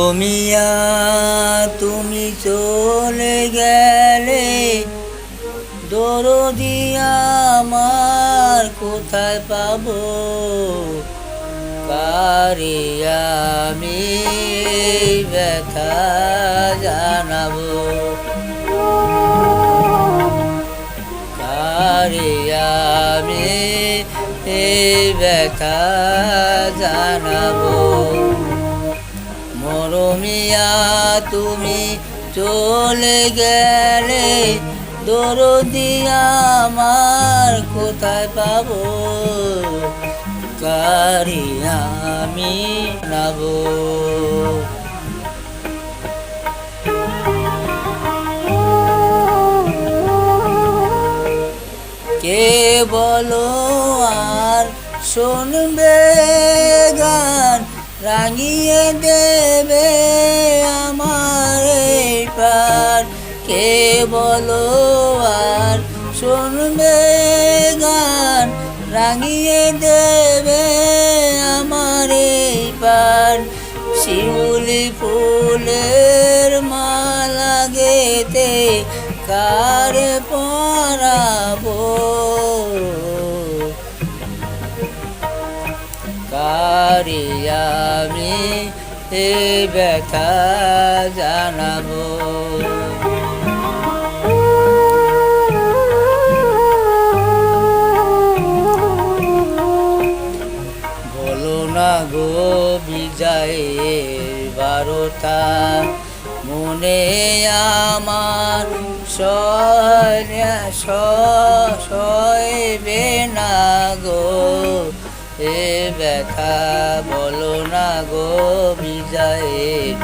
মরমিয়া তুমি চলে গেলে, দরদি আমার কোথায় পাবো? কারে আমি ব্যথা জানাবো? কারে আমি ব্যথা জানাবো? মরমিয়া তুমি চলে গেলে, দরদি আমার কোথায় পাবো? কারি আমি নাবো? কে বলো আর শুনবে গান, রাঙিয়ে দেবে আমার এই প্রাণ? কে বলো আর শুনবে গান, রাঙিয়ে দেবে আমার এই প্রাণ? শিউলি ফুলের মালা গেতে কারে পরাবো? কারে আমি ব্যথা জানাবো? বলো না গো বিজয়ের বারতা, মনে আমার সইবে না গো এ ব্যথা? বলো না গো বিজয়ের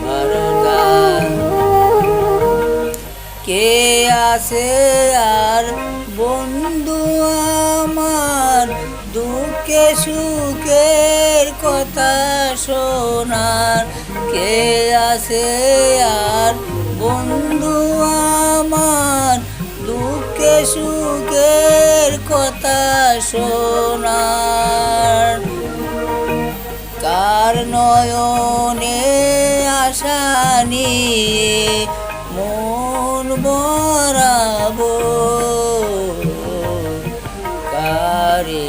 বারতা। কে আছে আর বন্ধু আমার, দুঃখে সুখের কথা শোনার? কে আছে আর বন্ধু আমার, দুঃখে সুখের কথা শোনার? কার নয়নে আশা নিয়ে মন ভরাবো? কারে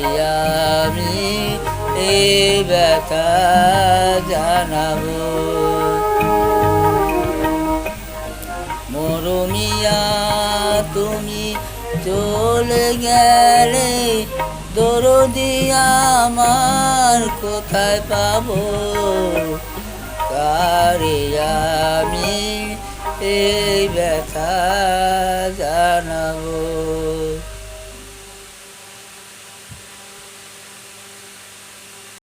আমি ব্যথা জানাবো? মরমিয়া তুমি চলে গেলে, দরদি আমার কোথায় পাবো? কারে আমি ব্যথা জানাবো?